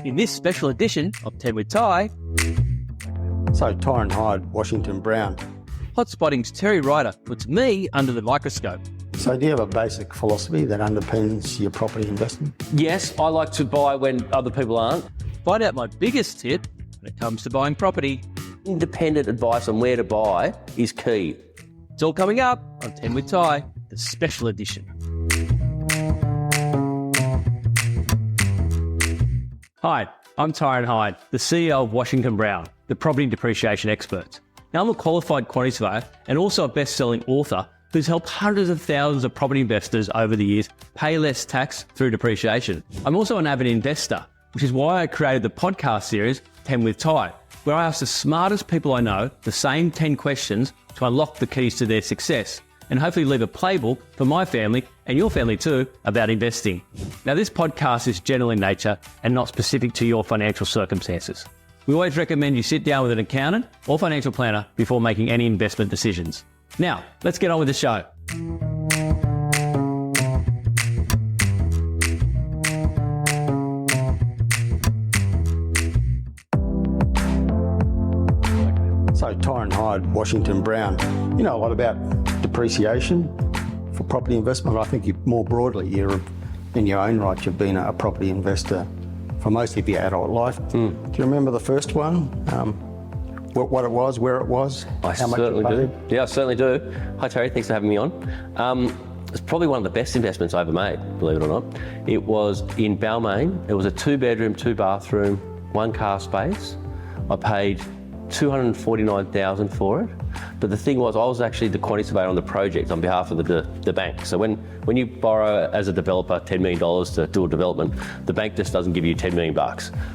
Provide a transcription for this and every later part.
In this special edition of 10 with Ty, So Tyron Hyde, Washington Brown. Hotspotting's Terry Ryder puts me under the microscope. So do you have a basic philosophy that underpins your property investment? Yes, I like to buy when other people aren't. Find out my biggest tip when it comes to buying property. Independent advice on where to buy is key. It's all coming up on 10 with Ty, the special edition. Hi, I'm Tyron Hyde, the CEO of Washington Brown, the property depreciation experts. Now, I'm a qualified quantity surveyor and also a best-selling author who's helped hundreds of thousands of property investors over the years pay less tax through depreciation. I'm also an avid investor, which is why I created the podcast series 10 with Ty, where I ask the smartest people I know the same 10 questions to unlock the keys to their success and hopefully leave a playbook for my family and your family too about investing. Now, this podcast is general in nature and not specific to your financial circumstances. We always recommend you sit down with an accountant or financial planner before making any investment decisions. Now, let's get on with the show. So Tyron Hyde, Washington Brown. You know a lot about depreciation for property investment. I think you more broadly, you're in your own right, you've been a property investor for most of your adult life. Do you remember the first one? What it was, where it was? I certainly do. Yeah, I certainly do. Hi Terry, thanks for having me on. It's probably one of the best investments I ever made, believe it or not. It was in Balmain. It was a 2-bedroom, 2-bathroom, 1-car space. I paid $249,000 for it. But the thing was, I was actually the quantity surveyor on the project on behalf of the bank. So when you borrow as a developer $10 million to do a development, the bank just doesn't give you $10 million.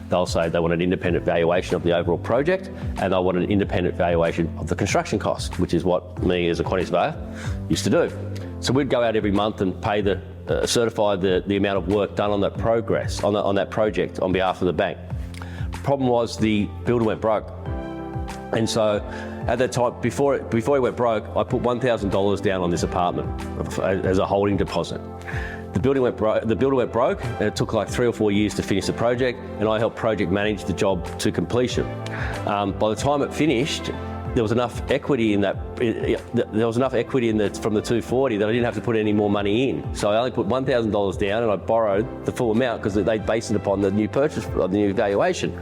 They'll say they want an independent valuation of the overall project and they want an independent valuation of the construction cost, which is what me as a quantity surveyor used to do. So we'd go out every month and pay certify the amount of work done on that progress, on that project on behalf of the bank. Problem was the builder went broke. And so at that time, before he went broke, I put $1,000 down on this apartment as a holding deposit. The builder went broke, and it took like 3 or 4 years to finish the project, and I helped project manage the job to completion. By the time it finished, there was enough equity in that. There was enough equity from the 240 that I didn't have to put any more money in. So I only put $1,000 down, and I borrowed the full amount because they based it upon the new purchase, the new valuation.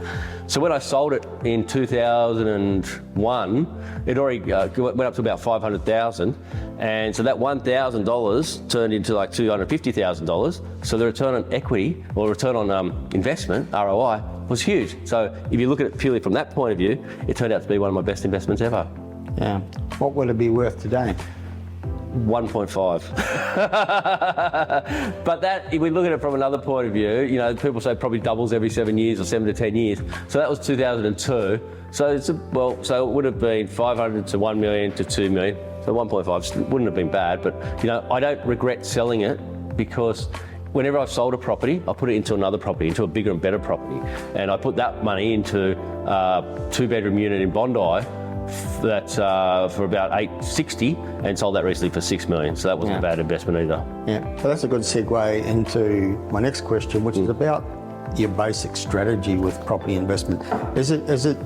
So when I sold it in 2001, it already went up to about $500,000, and so that $1,000 turned into like $250,000. So the return on equity or return on investment (ROI) was huge. So if you look at it purely from that point of view, it turned out to be one of my best investments ever. Yeah. What will it be worth today? 1.5. But that, if we look at it from another point of view, you know, people say probably doubles every 7 years or 7 to 10 years. So that was 2002. So so it would have been 500 to 1 million to 2 million. So 1.5 wouldn't have been bad, but you know, I don't regret selling it because whenever I've sold a property, I put it into another property, into a bigger and better property. And I put that money into a 2-bedroom unit in Bondi that for about $860 and sold that recently for $6 million. So that wasn't a bad investment either. Yeah. So that's a good segue into my next question, which is about your basic strategy with property investment. Is it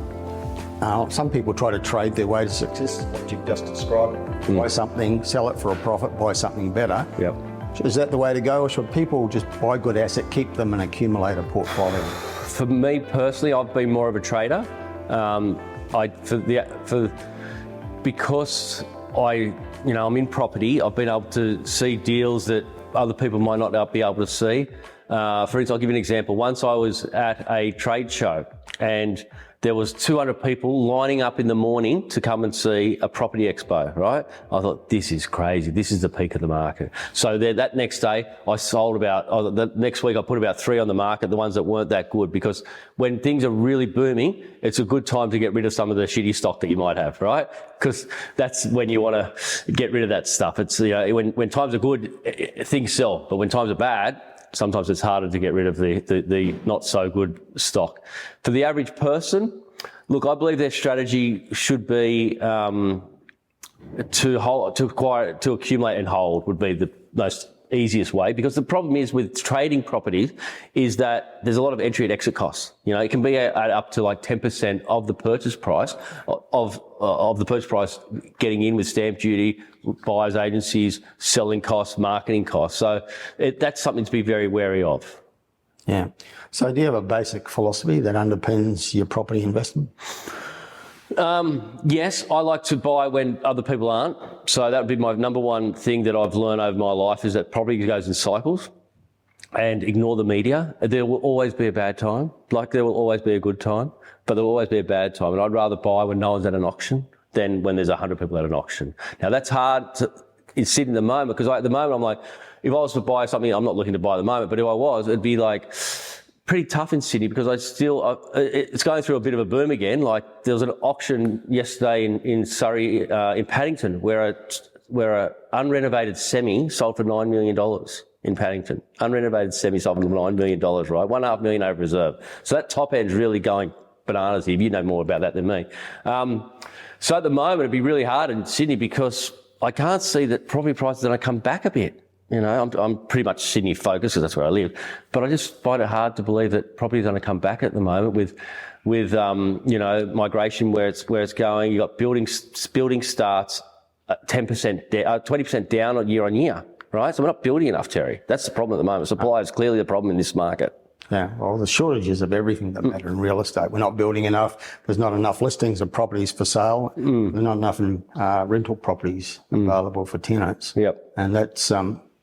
some people try to trade their way to success, what you've just described. Buy something, sell it for a profit, buy something better. Yep. Is that the way to go, or should people just buy good assets, keep them and accumulate a portfolio? For me personally, I've been more of a trader. Because I'm in property, I've been able to see deals that other people might not be able to see. For instance, I'll give you an example. Once I was at a trade show and there was 200 people lining up in the morning to come and see a property expo, right? I thought, this is crazy. This is the peak of the market. So that next day, I sold the next week I put about 3 on the market, the ones that weren't that good, because when things are really booming, it's a good time to get rid of some of the shitty stock that you might have, right? Because that's when you want to get rid of that stuff. It's, when times are good, things sell, but when times are bad, sometimes it's harder to get rid of the not so good stock. For the average person, look, I believe their strategy should be to accumulate and hold would be the most easiest way, because the problem is with trading properties is that there's a lot of entry and exit costs. You know, it can be up to like 10% of the purchase price of the purchase price getting in with stamp duty, buyers agencies, selling costs, marketing costs. So that's something to be very wary of. Yeah. So do you have a basic philosophy that underpins your property investment? Yes, I like to buy when other people aren't. So that would be my number one thing that I've learned over my life, is that property goes in cycles, and ignore the media. There will always be a bad time. Like, there will always be a good time, but there will always be a bad time. And I'd rather buy when no one's at an auction than when there's 100 people at an auction. Now, that's hard to sit in the moment, because at the moment I'm like, if I was to buy something, I'm not looking to buy at the moment, but if I was, it'd be like pretty tough in Sydney, because it's going through a bit of a boom again. Like, there was an auction yesterday in Surrey, in Paddington, where a unrenovated semi sold for $9 million in Paddington. Unrenovated semi sold for $9 million, right? $1.5 million over reserve. So that top end's really going bananas here. You know more about that than me. So at the moment, it'd be really hard in Sydney, because I can't see that property prices are going to come back a bit. You know, I'm pretty much Sydney focused, because that's where I live. But I just find it hard to believe that property is going to come back at the moment with you know, migration where it's going. You've got building starts 10% down, 20% down year on year, right? So we're not building enough, Terry. That's the problem at the moment. Supply is clearly the problem in this market. Yeah, well, the shortages of everything that matter in real estate. We're not building enough. There's not enough listings of properties for sale. There's not enough rental properties available for tenants. Yep. And that's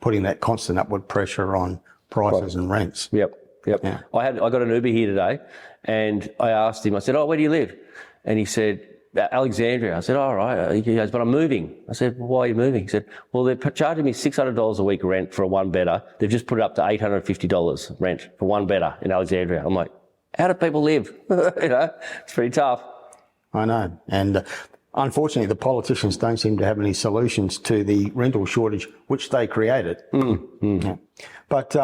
putting that constant upward pressure on prices and rents. Yep. Yeah. I got an Uber here today, and I asked him, I said, "Oh, where do you live?" And he said, "Alexandria." I said, "Oh, right." He goes, "But I'm moving." I said, "Well, why are you moving?" He said, "Well, they're charging me $600 a week rent for a one-bedder. They've just put it up to $850 rent for one-bedder in Alexandria." I'm like, how do people live? You know, it's pretty tough. I know. And unfortunately, the politicians don't seem to have any solutions to the rental shortage, which they created. Yeah. But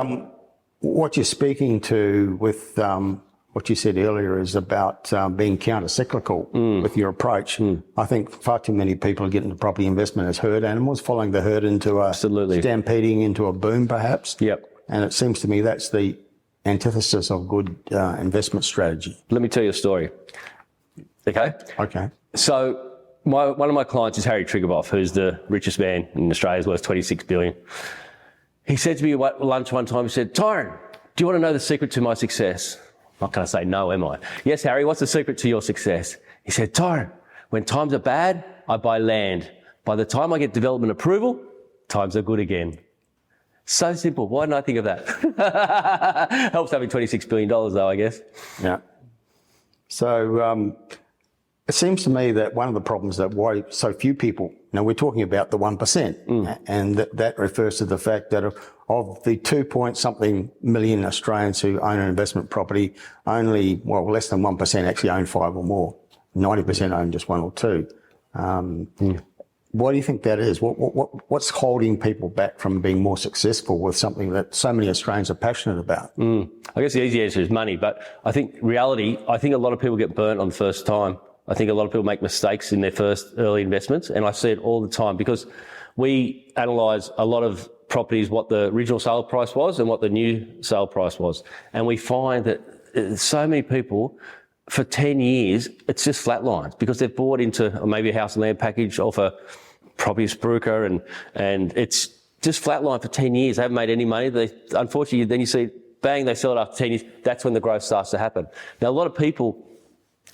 what you're speaking to with what you said earlier is about being counter-cyclical with your approach. I think far too many people get into property investment as herd animals, following the herd into a stampeding into a boom, perhaps. Yep. And it seems to me that's the antithesis of good investment strategy. Let me tell you a story. Okay? Okay. So one of my clients is Harry Triggerboff, who's the richest man in Australia, is worth $26 billion. He said to me at lunch one time, he said, "Tyron, do you want to know the secret to my success?" I'm not going to say no, am I? "Yes, Harry, what's the secret to your success?" He said, "Tyron, when times are bad, I buy land. By the time I get development approval, times are good again." So simple. Why didn't I think of that? Helps having $26 billion though, I guess. Yeah. So it seems to me that one of the problems that why so few people, now we're talking about the 1%, and that refers to the fact that of the 2-point-something million Australians who own an investment property, only, well, less than 1% actually own 5 or more. 90% own just 1 or 2. Why do you think that is? What's holding people back from being more successful with something that so many Australians are passionate about? I guess the easy answer is money, but I think a lot of people get burnt on the first time. I think a lot of people make mistakes in their first early investments, and I see it all the time, because we analyse a lot of properties, what the original sale price was and what the new sale price was. And we find that so many people, for 10 years, it's just flatlines, because they've bought into maybe a house and land package off a property spruiker, and it's just flatlined for 10 years. They haven't made any money. Unfortunately, then you see, bang, they sell it after 10 years. That's when the growth starts to happen. Now, a lot of people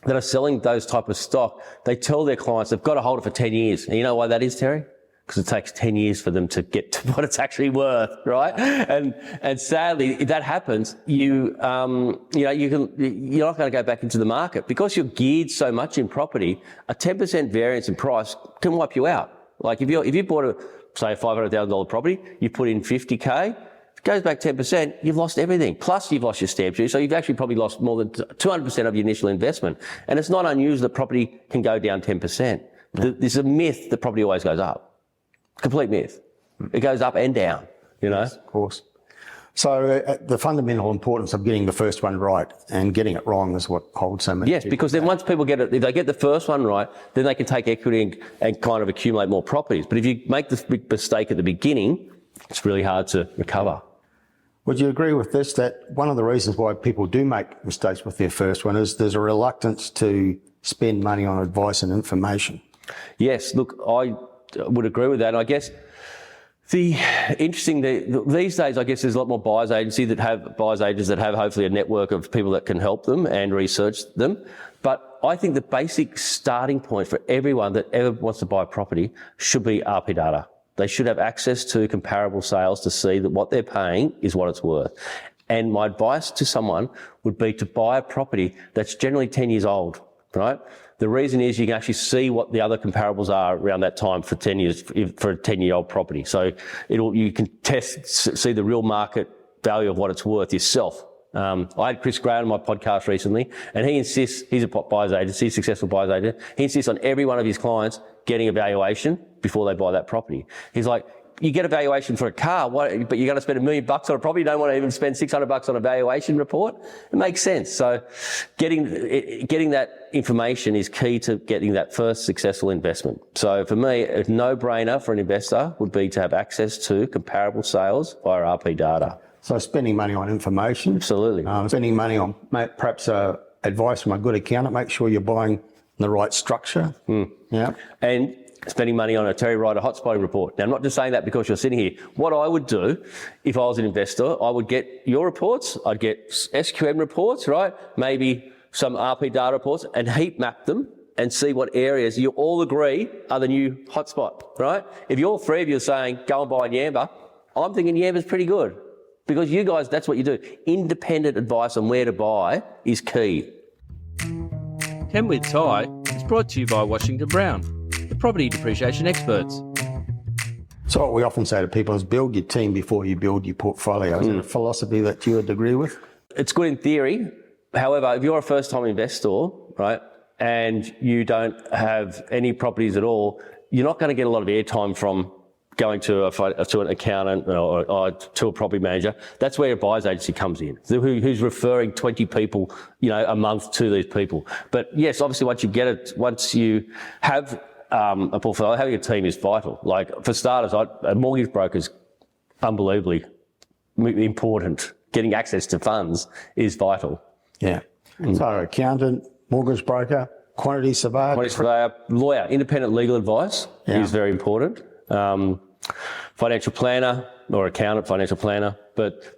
that are selling those type of stock, they tell their clients they've got to hold it for 10 years. And you know why that is, Terry? Because it takes 10 years for them to get to what it's actually worth, right? And sadly, if that happens, you're not going to go back into the market, because you're geared so much in property. A 10% variance in price can wipe you out. Like if you bought a $500,000 property, you put in 50K. Goes back 10%, you've lost everything. Plus you've lost your stamp duty, so you've actually probably lost more than 200% of your initial investment. And it's not unusual that property can go down 10%. There's a myth that property always goes up. Complete myth. It goes up and down, you know? Yes, of course. So the fundamental importance of getting the first one right and getting it wrong is what holds so many Yes, people because then back. once people get it, if they get the first one right, then they can take equity and kind of accumulate more properties. But if you make the big mistake at the beginning, it's really hard to recover. Would you agree with this, that one of the reasons why people do make mistakes with their first one is there's a reluctance to spend money on advice and information? Yes, look, I would agree with that. I guess these days, I guess there's a lot more buyers agents that have hopefully a network of people that can help them and research them. But I think the basic starting point for everyone that ever wants to buy a property should be RP data. They should have access to comparable sales to see that what they're paying is what it's worth. And my advice to someone would be to buy a property that's generally 10 years old, right? The reason is you can actually see what the other comparables are around that time for 10 years, for a 10-year-old property. So you can see the real market value of what it's worth yourself. I had Chris Gray on my podcast recently, and he insists, he's a buyer's agency, successful buyer's agent. He insists on every one of his clients getting a valuation before they buy that property. He's like, you get a valuation for a car, but you're going to spend $1 million on a property. You don't want to even spend $600 on a valuation report. It makes sense. So getting that information is key to getting that first successful investment. So for me, a no-brainer for an investor would be to have access to comparable sales via RP data. So spending money on information. Absolutely. Spending money on perhaps advice from a good accountant. Make sure you're buying the right structure. Yeah. And spending money on a Terry Ryder Hotspotting report. Now, I'm not just saying that because you're sitting here. What I would do if I was an investor, I would get your reports, I'd get SQM reports, right? Maybe some RP data reports, and heat map them and see what areas you all agree are the new hotspot, right? If you're three of you are saying, go and buy in Yamba, I'm thinking Yamba's pretty good. Because you guys, that's what you do. Independent advice on where to buy is key. 10 with Ty is brought to you by Washington Brown, the property depreciation experts. So what we often say to people is build your team before you build your portfolio. Is it a philosophy that you would agree with? It's good in theory. However, if you're a first-time investor, right, and you don't have any properties at all, you're not going to get a lot of airtime from going to an accountant or to a property manager. That's where a buyer's agency comes in, who's referring 20 people, a month to these people. But yes, obviously once you have a portfolio, having a team is vital. Like for starters, a mortgage broker is unbelievably important. Getting access to funds is vital. Yeah. So accountant, mortgage broker, quantity surveyor, lawyer, independent legal advice is very important. Financial planner or accountant, financial planner, but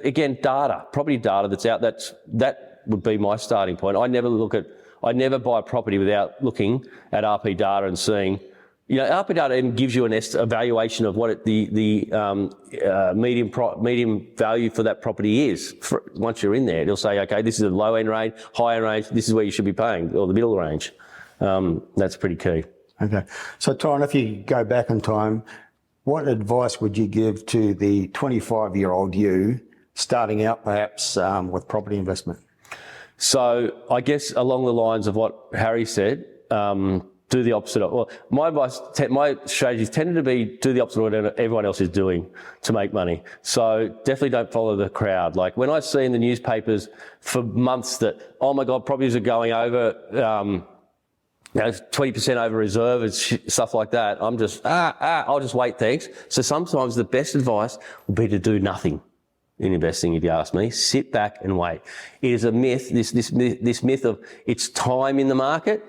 again, data, property data that's out. That would be my starting point. I never buy a property without looking at RP data and seeing, RP data even gives you a valuation of what the medium value for that property is. Once you're in there, it'll say, okay, this is a low end range, high end range. This is where you should be paying, or the middle range. That's pretty key. Okay. So, Tyrone, if you go back in time, what advice would you give to the 25-year-old you starting out perhaps with property investment? So, I guess along the lines of what Harry said, do the opposite. My advice, my strategies tended to be do the opposite of what everyone else is doing to make money. So definitely don't follow the crowd. Like when I see in the newspapers for months that, oh my God, properties are going over, 20% over reserve and stuff like that. I'm just, I'll just wait, thanks. So sometimes the best advice would be to do nothing in investing, if you ask me. Sit back and wait. It is a myth, this myth of it's time in the market.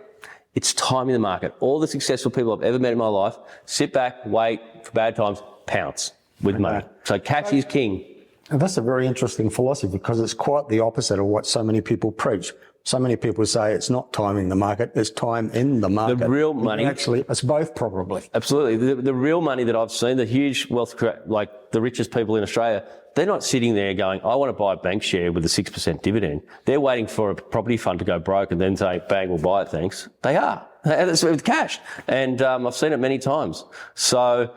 It's time in the market. All the successful people I've ever met in my life, sit back, wait for bad times, pounce with money. So cash is king. And that's a very interesting philosophy because it's quite the opposite of what so many people preach. So many people say it's not time in the market, it's time in the market. The real money. Actually, it's both probably. Absolutely. The real money that I've seen, the huge wealth, like the richest people in Australia, they're not sitting there going, I want to buy a bank share with a 6% dividend. They're waiting for a property fund to go broke and then say, bang, we'll buy it, thanks. They are. That's with cash. And I've seen it many times. So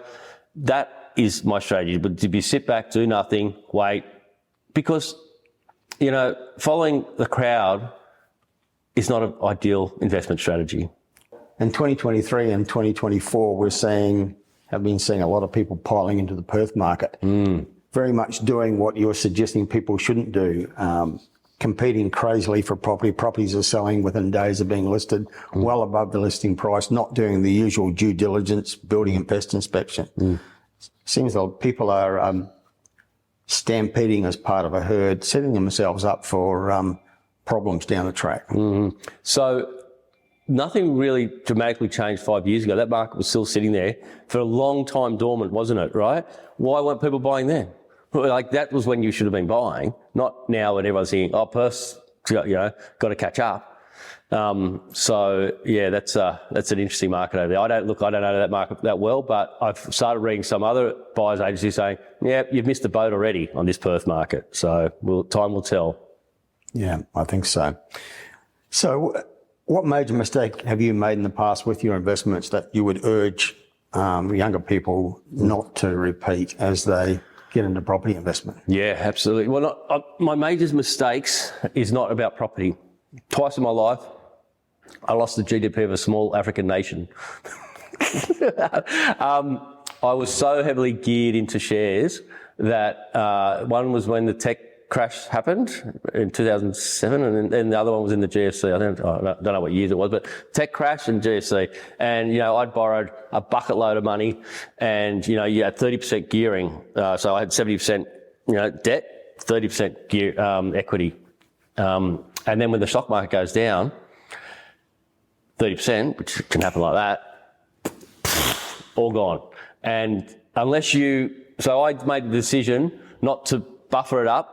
that is my strategy. But to be sit back, do nothing, wait. Because, following the crowd is not an ideal investment strategy. In 2023 and 2024, have been seeing a lot of people piling into the Perth market. Very much doing what you're suggesting people shouldn't do, competing crazily for property. Properties are selling within days of being listed, well above the listing price, not doing the usual due diligence, building and pest inspection. Seems like people are stampeding as part of a herd, setting themselves up for problems down the track. So nothing really dramatically changed 5 years ago. That market was still sitting there for a long time dormant, wasn't it, right? Why weren't people buying then? Like, that was when you should have been buying, not now when everyone's saying, oh, Perth's, got to catch up. So yeah, that's an interesting market over there. I don't know that market that well, but I've started reading some other buyers agencies saying, yeah, you've missed the boat already on this Perth market. So time will tell. Yeah, I think so. So what major mistake have you made in the past with your investments that you would urge younger people not to repeat as they get into property investment? Yeah, absolutely. Well, my major mistakes is not about property. Twice in my life, I lost the GDP of a small African nation. I was so heavily geared into shares that one was when the tech crash happened in 2007, and then the other one was in the GFC. I don't know what years it was, but tech crash and GFC. And, I'd borrowed a bucket load of money, and, you had 30% gearing. So I had 70%, debt, 30% equity. And then when the stock market goes down 30%, which can happen like that, all gone. And so I made the decision not to buffer it up.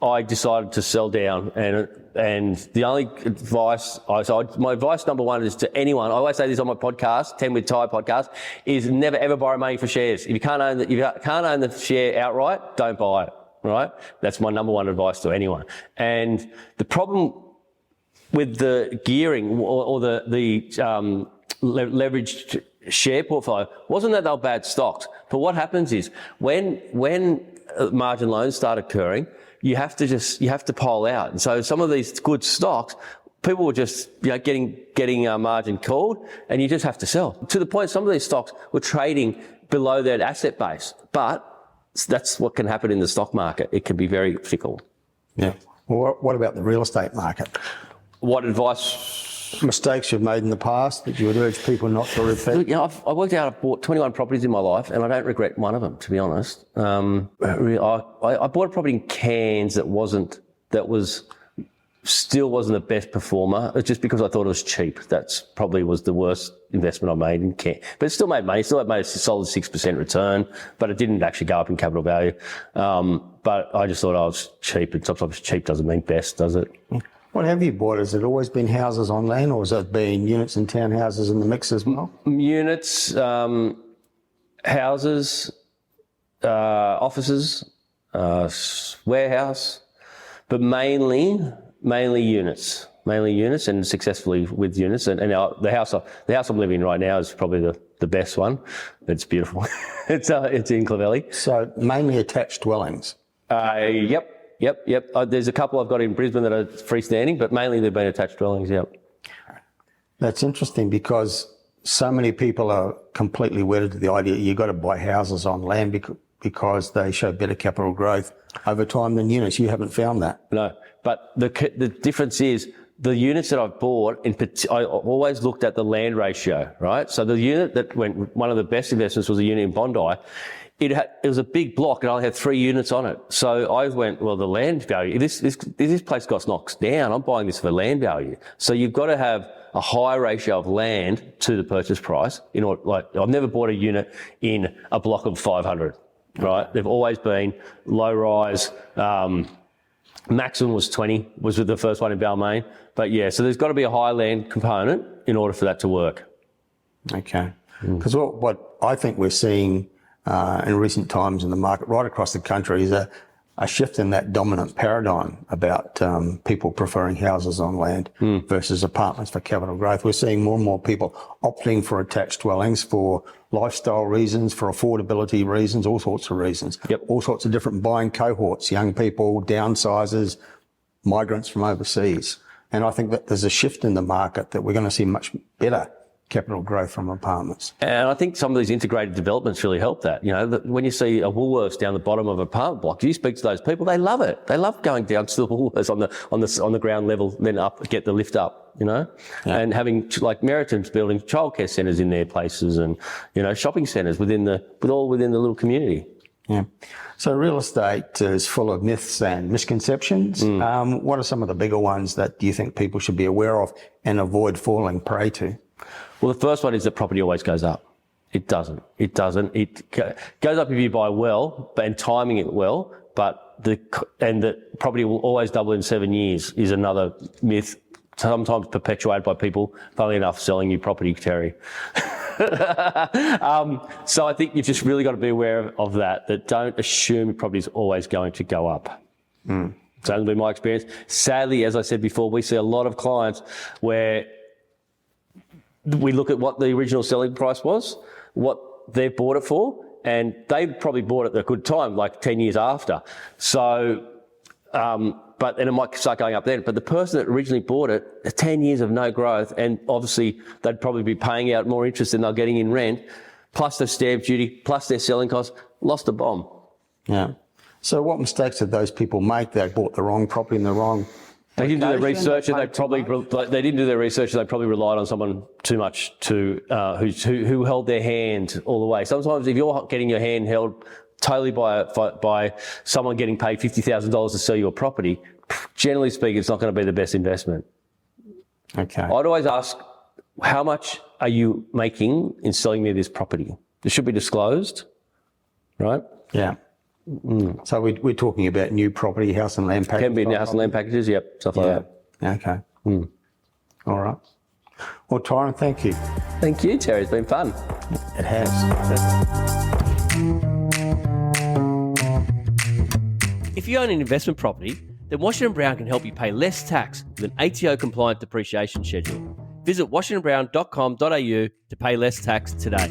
I decided to sell down, and the only advice my advice number one is to anyone. I always say this on my podcast, 10 with Ty podcast, is never ever borrow money for shares. If you can't own the share outright, don't buy it. Right? That's my number one advice to anyone. And the problem with the gearing or the leveraged share portfolio wasn't that they were bad stocks, but what happens is when margin loans start occurring, you have to pile out. And so some of these good stocks, people were just getting margin called, and you just have to sell. To the point, some of these stocks were trading below their asset base, but that's what can happen in the stock market. It can be very fickle. Yeah. Well, what about the real estate market? What advice? Mistakes you've made in the past that you would urge people not to repeat? I've worked out, I've bought 21 properties in my life, and I don't regret one of them, to be honest. I bought a property in Cairns that still wasn't the best performer. It's just because I thought it was cheap. That's probably was the worst investment I made in Cairns. But it still made money. It still made a solid 6% return, but it didn't actually go up in capital value. But I just thought I was cheap, and sometimes cheap doesn't mean best, does it? What have you bought? Has it always been houses on land, or has it been units and townhouses in the mix as well? Units, houses, offices, warehouse, but mainly units, and successfully with units. And the house I'm living in right now is probably the best one. It's beautiful. It's in Clovelly. So mainly attached dwellings. Yep. There's a couple I've got in Brisbane that are freestanding, but mainly they've been attached dwellings. Yep. That's interesting because so many people are completely wedded to the idea you've got to buy houses on land because they show better capital growth over time than units. You haven't found that. No, but the difference is the units that I've bought, I always looked at the land ratio, right? So the unit that went, one of the best investments was a unit in Bondi. It was a big block and I only had 3 units on it. So I went, well, the land value, if this place got knocked down, I'm buying this for land value. So you've got to have a high ratio of land to the purchase price. I've never bought a unit in a block of 500, right? They've always been low rise. Maximum was 20, was with the first one in Balmain. But yeah, so there's got to be a high land component in order for that to work. Okay. Because what I think we're seeing in recent times in the market right across the country is a shift in that dominant paradigm about people preferring houses on land versus apartments for capital growth. We're seeing more and more people opting for attached dwellings for lifestyle reasons, for affordability reasons, all sorts of reasons. Yep. All sorts of different buying cohorts, young people, downsizers, migrants from overseas. And I think that there's a shift in the market that we're going to see much better capital growth from apartments. And I think some of these integrated developments really help that. You know, when you see a Woolworths down the bottom of an apartment block, you speak to those people, they love it. They love going down to the Woolworths on the ground level, then up, get the lift up, you know, and having like Meriton's building childcare centres in their places and, you know, shopping centres within the little community. Yeah. So real estate is full of myths and misconceptions. What are some of the bigger ones that you think people should be aware of and avoid falling prey to? Well, the first one is that property always goes up. It doesn't. It doesn't. It goes up if you buy well and timing it well, but that property will always double in 7 years is another myth, sometimes perpetuated by people, funnily enough, selling you property, Terry. So I think you've just really got to be aware of that don't assume your property is always going to go up. It's only been my experience. Sadly, as I said before, we see a lot of clients where we look at what the original selling price was, what they bought it for, and they probably bought it at a good time, like 10 years after. So, but then it might start going up then. But the person that originally bought it, 10 years of no growth, and obviously they'd probably be paying out more interest than they're getting in rent, plus the stamp duty, plus their selling costs, lost a bomb. Yeah. So what mistakes did those people make? They bought the wrong property in the wrong. They didn't do their research, and they didn't do their research. And they probably relied on someone too much who held their hand all the way. Sometimes, if you're getting your hand held totally by someone getting paid $50,000 to sell you a property, generally speaking, it's not going to be the best investment. Okay. I'd always ask, how much are you making in selling me this property? It should be disclosed, right? Yeah. So we're talking about new property, house and land packages. Can be in house and land packages, yep, stuff like that. Okay. All right. Well, Tyron, thank you. Thank you, Terry. It's been fun. It has. If you own an investment property, then Washington Brown can help you pay less tax with an ATO-compliant depreciation schedule. Visit washingtonbrown.com.au to pay less tax today.